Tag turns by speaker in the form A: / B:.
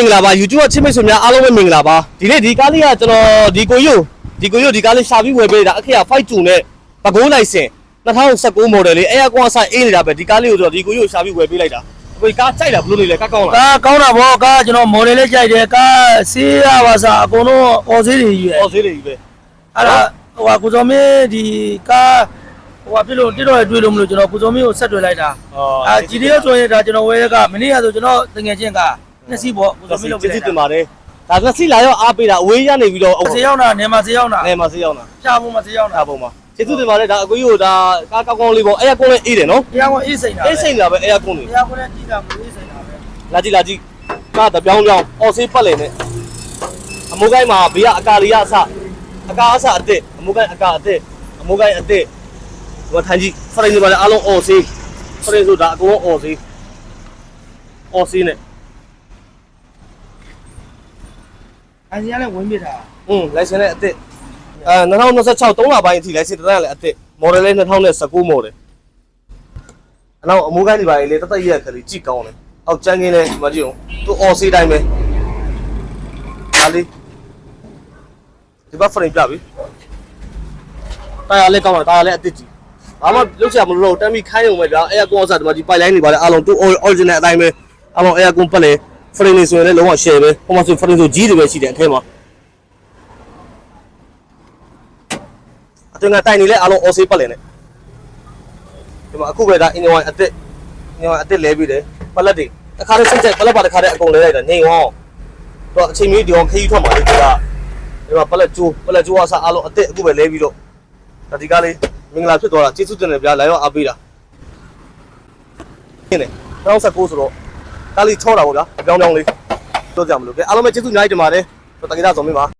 A: င်္ဂလာပါ YouTube ချင်းမိတ်ဆွေများအားလုံးပဲမင်္ဂလာပါဒီနေ့ဒီကားလေးကကျွန်တော်ဒီကိုရုပ်ဒီကားလေးရှာပြီးဝယ်ပေးတာအခရာ52နဲ့ပကုန်းလိုက်စင်2019 model လေးအဲ့အကွာဆိုင်အေးနေတာပဲဒီကားလေးကိုကျွန်တော်ဒီကိုရုပ်ရှာပြီးဝယ်ပေးလိုက်တာအခုကားကြိုက်တာဘလို့နေလဲကားကောင်းလား
B: ကားကောင်းတာဗောကားကျွန်တော် model လေးကြိုက်တယ်ကားဆေးရပါစားအကုန်လုံးအော်ဆေးတွေကြီးပဲ
A: အော်ဆေးတွေကြီးပဲ
B: အဲ့ဒါဟိုကိုစောမင်းဒီကားဟိုပြလို့တိတော့တွေ့လို့မလို့ကျွန်တော်ကိုစောမင်းကိုဆက်တွေ့လိုက်တာဒီတည်းဆိုရင်ဒါကျွန်တော်ဝယ်ရကမနေ့ကဆိုကျွန်တော်တငယ်ချင်းကနှစ်စီးပေါ့ကိုစောမင်းလုပ်ပေးလိုက်တာ
A: တင်ပါတယ်ဒါနှစ်စီးလာရောက်အားပေးတာအဝေးရနေပြီးတော့
B: ဆေးရောက်တာနေမှာဆေးရောက်တာ
A: နေမှာဆေးရောက်တာ
B: ဖြာဖို့မှာဆေးရောက်တာ
A: ဖြာဖို့မှာကျေးဇူးတင်ပါတယ်ဒါအကိုကြီးကိုဒါကားကောင်းကောင်းလေးပေါ့အဲ့ကွန်းလေးအေးတယ်နော်
B: တရားဝင်အေးစိန်တာ
A: အေးစိန်တာပဲအဲ့ကွန်းလေး
B: တရားဝင်နဲ့ကြီးတာမအေးစိန်တာပဲ
A: လာကြည့်ကားတပြောင်းအော်ဆေးပတ်လေနဲ့အမိုးကိုင်းမှာဘေးကအကာလေးရအစအကာအစအစ်စ်အမိုးကိုင်းအကာအစ်စ်အမိုးကိုင်းအစ်စ်ဒီမှာထိုင်ကြည့်ဖရင်တွေပါလေအားလုံးအော်ဆေးဖရင်ဆိုတာအကုန်လုံးအော်ဆေးနဲ့
B: အဲ့ဒီကလည်းဝင်ပြတာ
A: လိုင်စင်နဲ့အစ်စ်2026 3လပိုင်းအထိလိုင်စင်တန်းရလဲအစ်စ် model လေး2019 model အနောက်အမိုးကိုင်းတွေပါလေတသက်ရက်ကလေးကြည့်ကောင်းတယ်အောက်ကျန်းကင်းလဲဒီမှာကြည့်အောင်သူအော်ဆေးတိုင်းပဲဒါလေးဒီဘက်ဖရင်ပြပြီတာယာလေးကောင်းတာတာယာလေးအစ်စ်ကြီးဘာမှလုပ်ချင်မလို့တမ်းပြီးခိုင်းရုံပဲဗျာအဲ့ကွန်ဆာဒီမှာဒီပိုက်လိုင်းတွေပါလေအားလုံးသူ original အတိုင်းပဲအားလုံးအဲ့ကွန်ပတ်လေဖရင်နေဆိုရင်လည်းလုံးဝ share ပဲဟိုမှာဆိုဖရင်ဆိုကြီးတွေပဲရှိတယ်အထဲမှာအတင်ကတိုင်နေလဲအားလုံးအော်ဆေးပတ်လေနဲ့ဒီမှာအခုပဲဒါအင်ဂျင်ဝိုင်အစ်စ်လဲပြီးတယ်ပလက်တွေတစ်ခါတည်းစိတ်ချက်ပလက်ပါတစ်ခါတည်းအကုန်လဲလိုက်တာနေရောတော့အချိန်မီဒီအောင်ခရီးထွက်မှာလေဒီမှာပလက်ကျိုးအစားအားလုံးအစ်စ်အခုပဲလဲပြီးတော့ဒါဒီကားလေးမင်္ဂလာဖြစ်သွားတာကျေးဇူးတင်တယ်ဗျာလာရောက်အားပေးတာနေ2019ဆိုတော့ကားလေးချောတာပေါ့ဗျာအပြောင်းလေးပြောကြမလို့ကဲအားလုံးပဲကျေးဇူးအများကြီးတင်ပါတယ်တော့တကယ်တော့ဇော်မင်းပါ